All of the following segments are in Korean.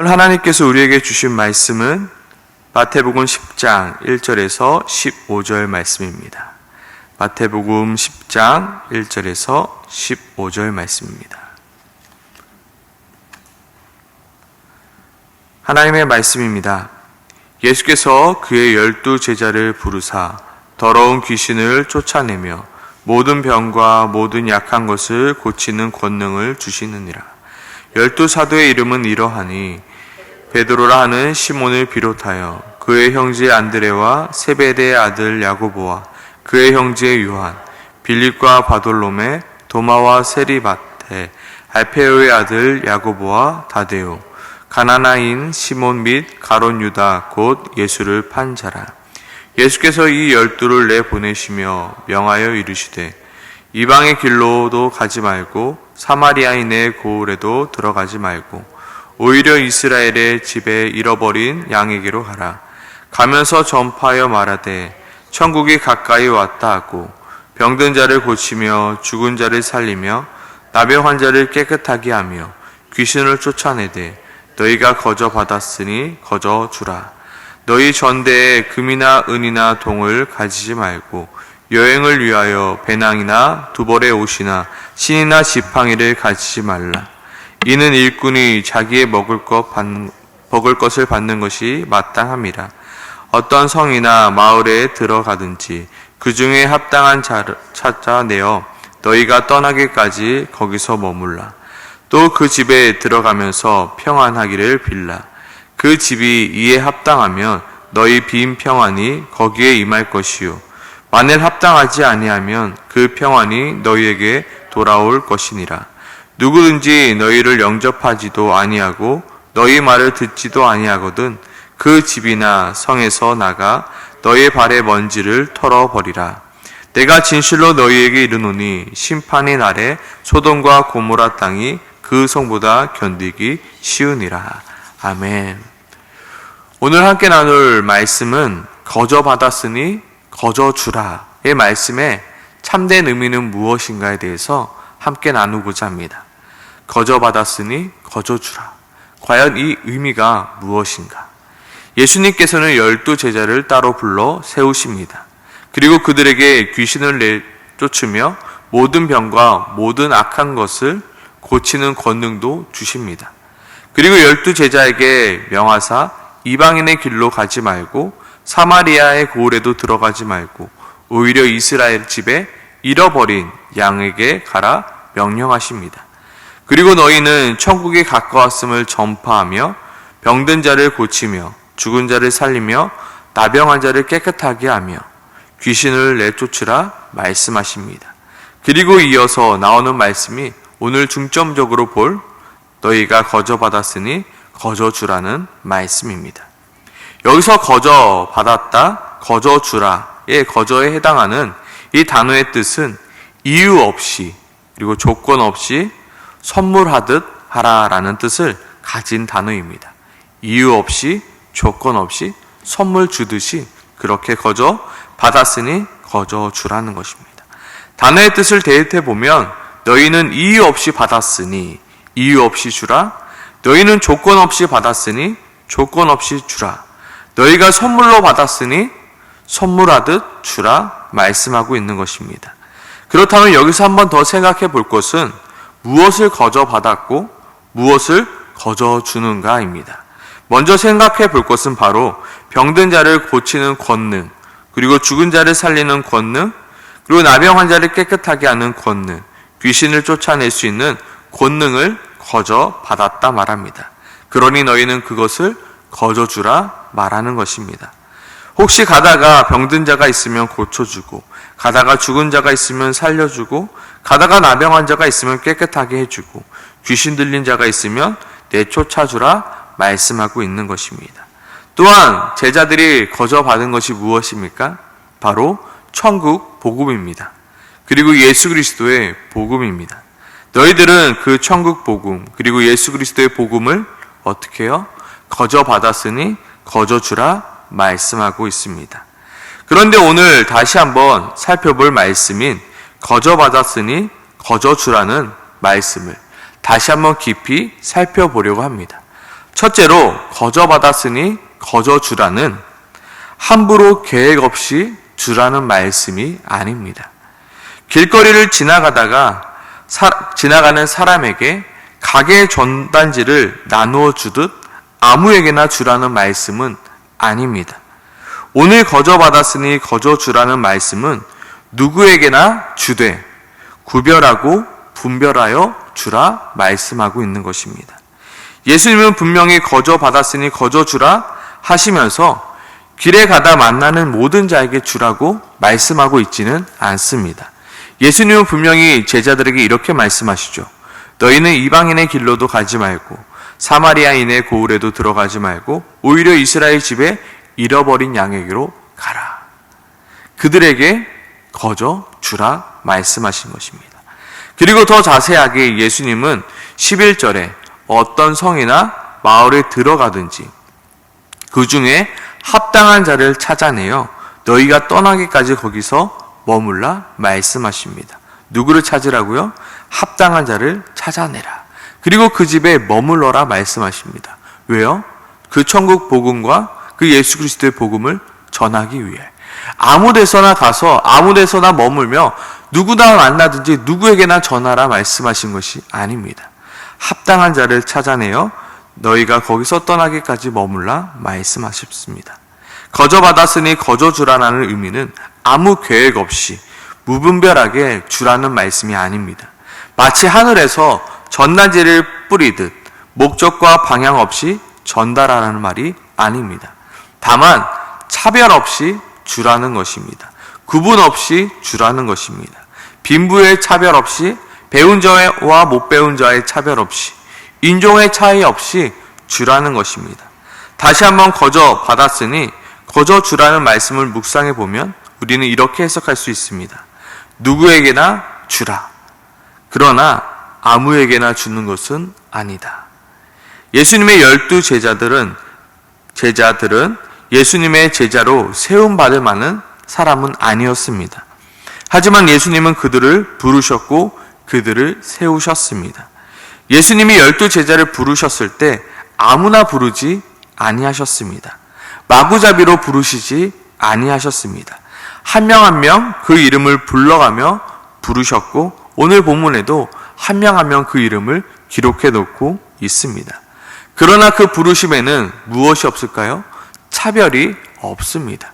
하나님께서 우리에게 주신 말씀은 마태복음 10장 1절에서 15절 말씀입니다. 마태복음 10장 1절에서 15절 말씀입니다. 하나님의 말씀입니다. 예수께서 그의 12제자를 부르사 더러운 귀신을 쫓아내며 모든 병과 모든 약한 것을 고치는 권능을 주시느니라. 12사도의 이름은 이러하니 베드로라 하는 시몬을 비롯하여 그의 형제 안드레와 세베대의 아들 야고보와 그의 형제 요한, 빌립과 바돌로메, 도마와 세리바테, 알페오의 아들 야고보와 다데오, 가나나인 시몬 및 가롯 유다 곧 예수를 판 자라. 예수께서 이 12를 내보내시며 명하여 이르시되 이방의 길로도 가지 말고 사마리아인의 고을에도 들어가지 말고 오히려 이스라엘의 집에 잃어버린 양에게로 가라. 가면서 전파하여 말하되 천국이 가까이 왔다 하고 병든 자를 고치며 죽은 자를 살리며 나병 환자를 깨끗하게 하며 귀신을 쫓아내되 너희가 거저 받았으니 거저 주라. 너희 전대에 금이나 은이나 동을 가지지 말고 여행을 위하여 배낭이나 두벌의 옷이나 신이나 지팡이를 가지지 말라. 이는 일꾼이 자기의 먹을 것을 받는 것이 마땅함이라. 어떤 성이나 마을에 들어가든지 그 중에 합당한 자를 찾아내어 너희가 떠나기까지 거기서 머물라. 또 그 집에 들어가면서 평안하기를 빌라. 그 집이 이에 합당하면 너희 빈 평안이 거기에 임할 것이요 만일 합당하지 아니하면 그 평안이 너희에게 돌아올 것이니라. 누구든지 너희를 영접하지도 아니하고 너희 말을 듣지도 아니하거든 그 집이나 성에서 나가 너희 발의 먼지를 털어버리라. 내가 진실로 너희에게 이르노니 심판의 날에 소돔과 고모라 땅이 그 성보다 견디기 쉬우니라. 아멘. 오늘 함께 나눌 말씀은 거저 받았으니 거저 주라의 말씀의 참된 의미는 무엇인가에 대해서 함께 나누고자 합니다. 거저 받았으니 거저 주라. 과연 이 의미가 무엇인가? 예수님께서는 12제자를 따로 불러 세우십니다. 그리고 그들에게 귀신을 내쫓으며 모든 병과 모든 악한 것을 고치는 권능도 주십니다. 그리고 12제자에게 명하사 이방인의 길로 가지 말고 사마리아의 고을에도 들어가지 말고 오히려 이스라엘 집에 잃어버린 양에게 가라 명령하십니다. 그리고 너희는 천국이 가까웠음을 전파하며 병든 자를 고치며 죽은 자를 살리며 나병한 자를 깨끗하게 하며 귀신을 내쫓으라 말씀하십니다. 그리고 이어서 나오는 말씀이 오늘 중점적으로 볼 너희가 거저 받았으니 거저 주라는 말씀입니다. 여기서 거저 받았다, 거저 주라의 거저에 해당하는 이 단어의 뜻은 이유 없이 그리고 조건 없이 선물하듯 하라라는 뜻을 가진 단어입니다. 이유 없이 조건 없이 선물 주듯이 그렇게 거저 받았으니 거저 주라는 것입니다. 단어의 뜻을 대입해 보면 너희는 이유 없이 받았으니 이유 없이 주라. 너희는 조건 없이 받았으니 조건 없이 주라. 너희가 선물로 받았으니 선물하듯 주라 말씀하고 있는 것입니다. 그렇다면 여기서 한 번 더 생각해 볼 것은 무엇을 거저 받았고 무엇을 거저 주는가입니다. 먼저 생각해 볼 것은 바로 병든 자를 고치는 권능, 그리고 죽은 자를 살리는 권능, 그리고 나병 환자를 깨끗하게 하는 권능, 귀신을 쫓아낼 수 있는 권능을 거저 받았다 말합니다. 그러니 너희는 그것을 거저 주라 말하는 것입니다. 혹시 가다가 병든 자가 있으면 고쳐주고, 가다가 죽은 자가 있으면 살려주고, 가다가 나병 환자가 있으면 깨끗하게 해주고, 귀신 들린 자가 있으면 내쫓아주라 말씀하고 있는 것입니다. 또한 제자들이 거저 받은 것이 무엇입니까? 바로 천국 복음입니다. 그리고 예수 그리스도의 복음입니다. 너희들은 그 천국 복음 그리고 예수 그리스도의 복음을 어떻게 해요? 거저 받았으니 거저 주라 말씀하고 있습니다. 그런데 오늘 다시 한번 살펴볼 말씀인 거저 받았으니 거저 주라는 말씀을 다시 한번 깊이 살펴보려고 합니다. 첫째로 거저 받았으니 거저 주라는 함부로 계획 없이 주라는 말씀이 아닙니다. 길거리를 지나가는 사람에게 가게 전단지를 나누어 주듯 아무에게나 주라는 말씀은 아닙니다. 오늘 거저 받았으니 거저 주라는 말씀은 누구에게나 주되 구별하고 분별하여 주라 말씀하고 있는 것입니다. 예수님은 분명히 거저 받았으니 거저 주라 하시면서 길에 가다 만나는 모든 자에게 주라고 말씀하고 있지는 않습니다. 예수님은 분명히 제자들에게 이렇게 말씀하시죠. 너희는 이방인의 길로도 가지 말고 사마리아인의 고을에도 들어가지 말고 오히려 이스라엘 집에 잃어버린 양에게로 가라. 그들에게 거저 주라 말씀하신 것입니다. 그리고 더 자세하게 예수님은 11절에 어떤 성이나 마을에 들어가든지 그 중에 합당한 자를 찾아내어 너희가 떠나기까지 거기서 머물라 말씀하십니다. 누구를 찾으라고요? 합당한 자를 찾아내라. 그리고 그 집에 머물러라 말씀하십니다. 왜요? 그 천국 복음과 그 예수 그리스도의 복음을 전하기 위해. 아무 데서나 가서 아무 데서나 머물며 누구나 만나든지 누구에게나 전하라 말씀하신 것이 아닙니다. 합당한 자를 찾아내어 너희가 거기서 떠나기까지 머물라 말씀하셨습니다. 거저 받았으니 거저 주라는 의미는 아무 계획 없이 무분별하게 주라는 말씀이 아닙니다. 마치 하늘에서 전단지를 뿌리듯 목적과 방향 없이 전달하라는 말이 아닙니다. 다만 차별 없이 주라는 것입니다. 구분 없이 주라는 것입니다. 빈부의 차별 없이 배운 자와 못 배운 자의 차별 없이 인종의 차이 없이 주라는 것입니다. 다시 한번 거저 받았으니 거저 주라는 말씀을 묵상해 보면 우리는 이렇게 해석할 수 있습니다. 누구에게나 주라. 그러나 아무에게나 주는 것은 아니다. 예수님의 12 제자들은 예수님의 제자로 세움받을 만한 사람은 아니었습니다. 하지만 예수님은 그들을 부르셨고 그들을 세우셨습니다. 예수님이 12 제자를 부르셨을 때 아무나 부르지 아니하셨습니다. 마구잡이로 부르시지 아니하셨습니다. 한 명 한 명 그 이름을 불러가며 부르셨고 오늘 본문에도 한 명 한 명 그 이름을 기록해 놓고 있습니다. 그러나 그 부르심에는 무엇이 없을까요? 차별이 없습니다.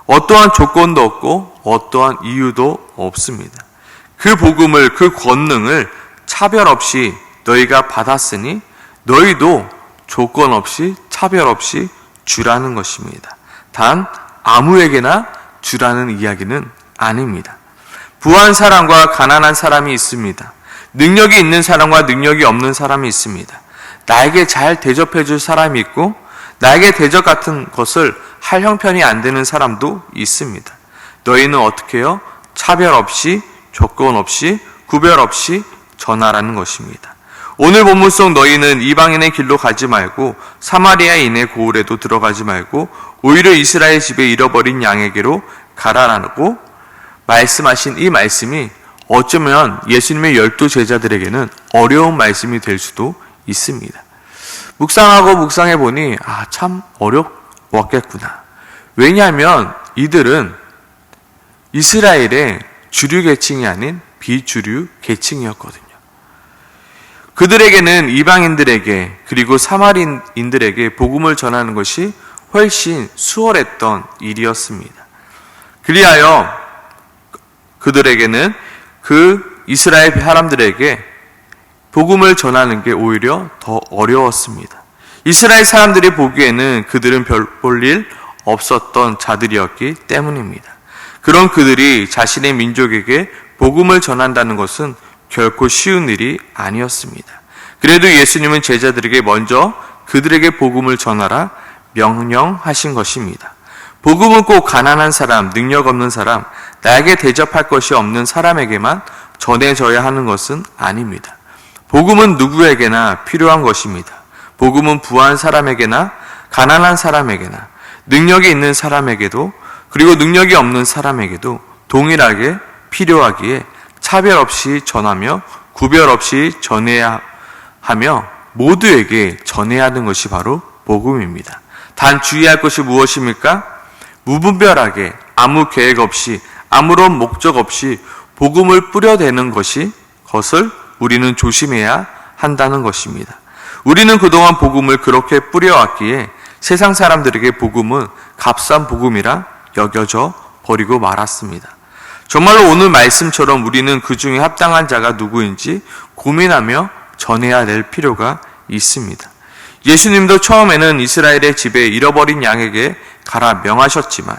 어떠한 조건도 없고 어떠한 이유도 없습니다. 그 복음을, 그 권능을 차별 없이 너희가 받았으니 너희도 조건 없이 차별 없이 주라는 것입니다. 단 아무에게나 주라는 이야기는 아닙니다. 부한 사람과 가난한 사람이 있습니다. 능력이 있는 사람과 능력이 없는 사람이 있습니다. 나에게 잘 대접해 줄 사람이 있고 나에게 대접 같은 것을 할 형편이 안 되는 사람도 있습니다. 너희는 어떻게 해요? 차별 없이 조건 없이 구별 없이 전하라는 것입니다. 오늘 본문 속 너희는 이방인의 길로 가지 말고 사마리아인의 고을에도 들어가지 말고 오히려 이스라엘 집에 잃어버린 양에게로 가라라고 말씀하신 이 말씀이 어쩌면 예수님의 12 제자들에게는 어려운 말씀이 될 수도 있습니다. 묵상하고 묵상해 보니 참 어렵겠구나. 왜냐하면 이들은 이스라엘의 주류 계층이 아닌 비주류 계층이었거든요. 그들에게는 이방인들에게 그리고 사마리인들에게 복음을 전하는 것이 훨씬 수월했던 일이었습니다. 그리하여 그들에게는 그 이스라엘 사람들에게 복음을 전하는 게 오히려 더 어려웠습니다. 이스라엘 사람들이 보기에는 그들은 별 볼 일 없었던 자들이었기 때문입니다. 그런 그들이 자신의 민족에게 복음을 전한다는 것은 결코 쉬운 일이 아니었습니다. 그래도 예수님은 제자들에게 먼저 그들에게 복음을 전하라 명령하신 것입니다. 복음은 꼭 가난한 사람, 능력 없는 사람, 나에게 대접할 것이 없는 사람에게만 전해져야 하는 것은 아닙니다. 복음은 누구에게나 필요한 것입니다. 복음은 부한 사람에게나 가난한 사람에게나 능력이 있는 사람에게도 그리고 능력이 없는 사람에게도 동일하게 필요하기에 차별 없이 전하며 구별 없이 전해야 하며 모두에게 전해야 하는 것이 바로 복음입니다. 단 주의할 것이 무엇입니까? 무분별하게 아무 계획 없이 아무런 목적 없이 복음을 뿌려대는 것을 우리는 조심해야 한다는 것입니다. 우리는 그동안 복음을 그렇게 뿌려왔기에 세상 사람들에게 복음은 값싼 복음이라 여겨져 버리고 말았습니다. 정말로 오늘 말씀처럼 우리는 그 중에 합당한 자가 누구인지 고민하며 전해야 될 필요가 있습니다. 예수님도 처음에는 이스라엘의 집에 잃어버린 양에게 가라 명하셨지만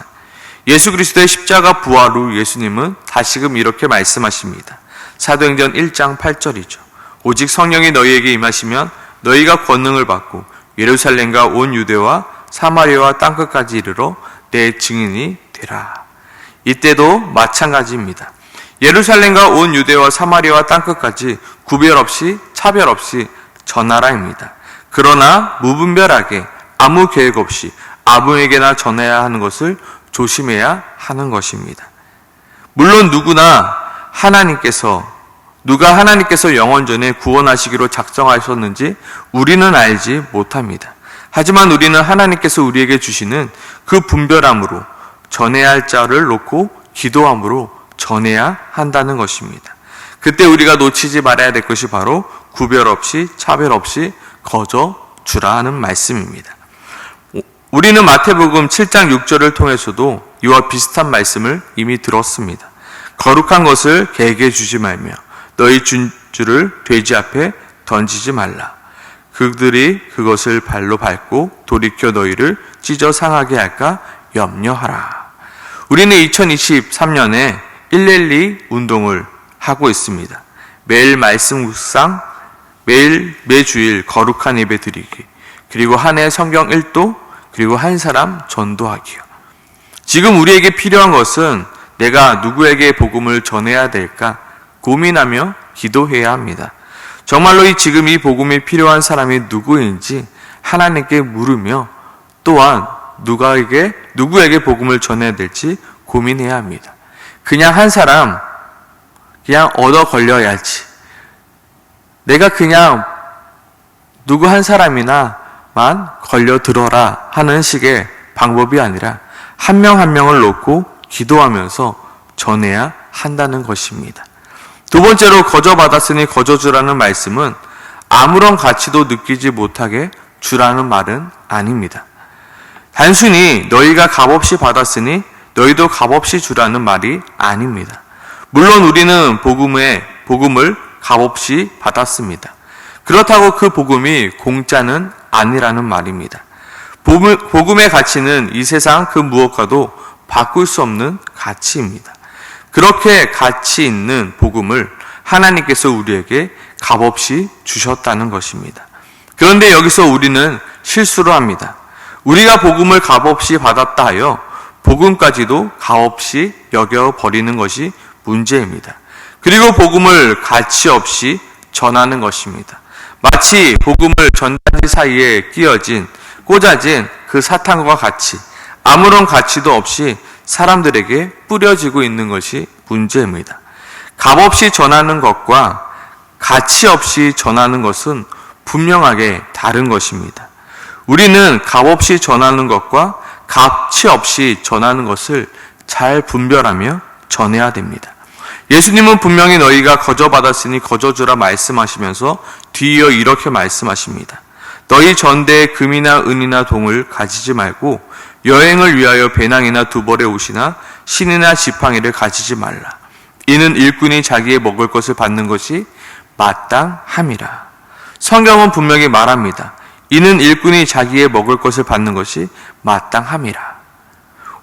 예수 그리스도의 십자가 부활 후 예수님은 다시금 이렇게 말씀하십니다. 사도행전 1장 8절이죠. 오직 성령이 너희에게 임하시면 너희가 권능을 받고 예루살렘과 온 유대와 사마리아와 땅끝까지 이르러 내 증인이 되라. 이때도 마찬가지입니다. 예루살렘과 온 유대와 사마리아와 땅끝까지 구별 없이 차별 없이 전하라입니다. 그러나 무분별하게 아무 계획 없이 아무에게나 전해야 하는 것을 조심해야 하는 것입니다. 물론 누가 하나님께서 영원전에 구원하시기로 작정하셨는지 우리는 알지 못합니다. 하지만 우리는 하나님께서 우리에게 주시는 그 분별함으로 전해야 할 자를 놓고 기도함으로 전해야 한다는 것입니다. 그때 우리가 놓치지 말아야 될 것이 바로 구별 없이 차별 없이 거저 주라 하는 말씀입니다. 우리는 마태복음 7장 6절을 통해서도 이와 비슷한 말씀을 이미 들었습니다. 거룩한 것을 개에게 주지 말며 너희 준주를 돼지 앞에 던지지 말라. 그들이 그것을 발로 밟고 돌이켜 너희를 찢어 상하게 할까 염려하라. 우리는 2023년에 112 운동을 하고 있습니다. 매일 말씀 묵상, 매주일 거룩한 예배 드리기, 그리고 한 해 성경 1도, 그리고 한 사람 전도하기요. 지금 우리에게 필요한 것은 내가 누구에게 복음을 전해야 될까 고민하며 기도해야 합니다. 정말로 지금 이 복음이 필요한 사람이 누구인지 하나님께 물으며 또한 누구에게 복음을 전해야 될지 고민해야 합니다. 그냥 한 사람 그냥 얻어 걸려야지. 내가 그냥 누구 한 사람이나만 걸려 들어라 하는 식의 방법이 아니라 한 명 한 명을 놓고 기도하면서 전해야 한다는 것입니다. 두 번째로 거저 받았으니 거저 주라는 말씀은 아무런 가치도 느끼지 못하게 주라는 말은 아닙니다. 단순히 너희가 값없이 받았으니 너희도 값없이 주라는 말이 아닙니다. 물론 우리는 복음을 값없이 받았습니다. 그렇다고 그 복음이 공짜는 아니라는 말입니다. 복음의 가치는 이 세상 그 무엇과도 바꿀 수 없는 가치입니다. 그렇게 가치 있는 복음을 하나님께서 우리에게 값없이 주셨다는 것입니다. 그런데 여기서 우리는 실수를 합니다. 우리가 복음을 값없이 받았다 하여 복음까지도 값없이 여겨버리는 것이 문제입니다. 그리고 복음을 가치 없이 전하는 것입니다. 마치 복음을 전단지 사이에 꽂아진 그 사탕과 같이 아무런 가치도 없이 사람들에게 뿌려지고 있는 것이 문제입니다. 값없이 전하는 것과 가치 없이 전하는 것은 분명하게 다른 것입니다. 우리는 값없이 전하는 것과 가치 없이 전하는 것을 잘 분별하며 전해야 됩니다. 예수님은 분명히 너희가 거저 받았으니 거저 주라 말씀하시면서 뒤이어 이렇게 말씀하십니다. 너희 전대에 금이나 은이나 동을 가지지 말고 여행을 위하여 배낭이나 두벌의 옷이나 신이나 지팡이를 가지지 말라. 이는 일꾼이 자기의 먹을 것을 받는 것이 마땅함이라. 성경은 분명히 말합니다. 이는 일꾼이 자기의 먹을 것을 받는 것이 마땅함이라.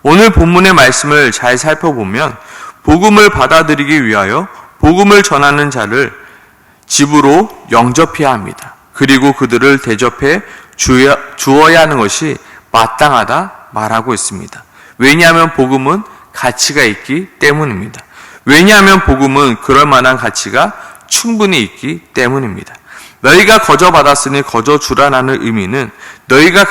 오늘 본문의 말씀을 잘 살펴보면 복음을 받아들이기 위하여 복음을 전하는 자를 집으로 영접해야 합니다. 그리고 그들을 대접해 주어야 하는 것이 마땅하다 말하고 있습니다. 왜냐하면 복음은 가치가 있기 때문입니다. 왜냐하면 복음은 그럴 만한 가치가 충분히 있기 때문입니다. 너희가 거저 받았으니 거저 주라는 의미는 너희가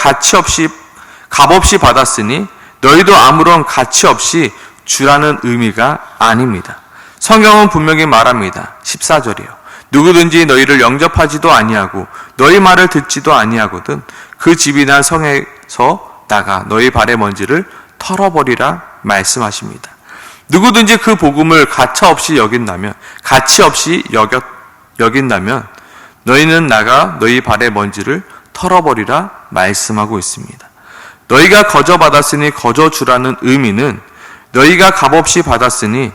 값없이 받았으니 너희도 아무런 가치 없이 주라는 의미가 아닙니다. 성경은 분명히 말합니다. 14절이요. 누구든지 너희를 영접하지도 아니하고 너희 말을 듣지도 아니하거든 그 집이나 성에서 나가 너희 발의 먼지를 털어버리라 말씀하십니다. 누구든지 그 복음을 가치 없이 여긴다면 너희는 나가 너희 발의 먼지를 털어버리라 말씀하고 있습니다. 너희가 거저 받았으니 거저 주라는 의미는 너희가 값없이 받았으니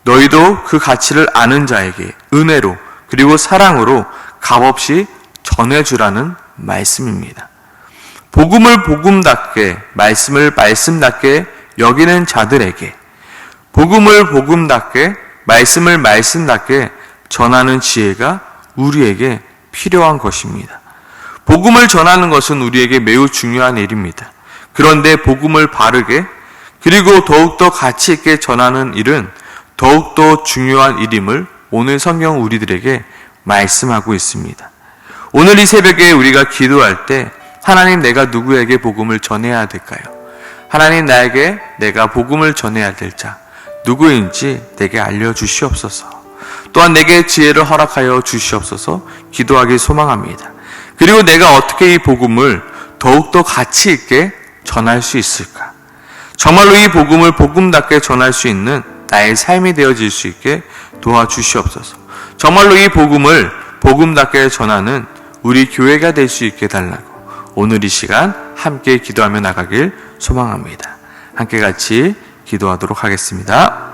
너희도 그 가치를 아는 자에게 은혜로 그리고 사랑으로 값없이 전해주라는 말씀입니다. 복음을 복음답게, 말씀을 말씀답게 여기는 자들에게 복음을 복음답게, 말씀을 말씀답게 전하는 지혜가 우리에게 필요한 것입니다. 복음을 전하는 것은 우리에게 매우 중요한 일입니다. 그런데 복음을 바르게 그리고 더욱더 가치 있게 전하는 일은 더욱더 중요한 일임을 오늘 성경 우리들에게 말씀하고 있습니다. 오늘 이 새벽에 우리가 기도할 때 하나님 내가 누구에게 복음을 전해야 될까요? 하나님 나에게 내가 복음을 전해야 될 자 누구인지 내게 알려주시옵소서. 또한 내게 지혜를 허락하여 주시옵소서 기도하기 소망합니다. 그리고 내가 어떻게 이 복음을 더욱더 가치 있게 전할 수 있을까? 정말로 이 복음을 복음답게 전할 수 있는 나의 삶이 되어질 수 있게 도와주시옵소서. 정말로 이 복음을 복음답게 전하는 우리 교회가 될 수 있게 달라고 오늘 이 시간 함께 기도하며 나가길 소망합니다. 함께 같이 기도하도록 하겠습니다.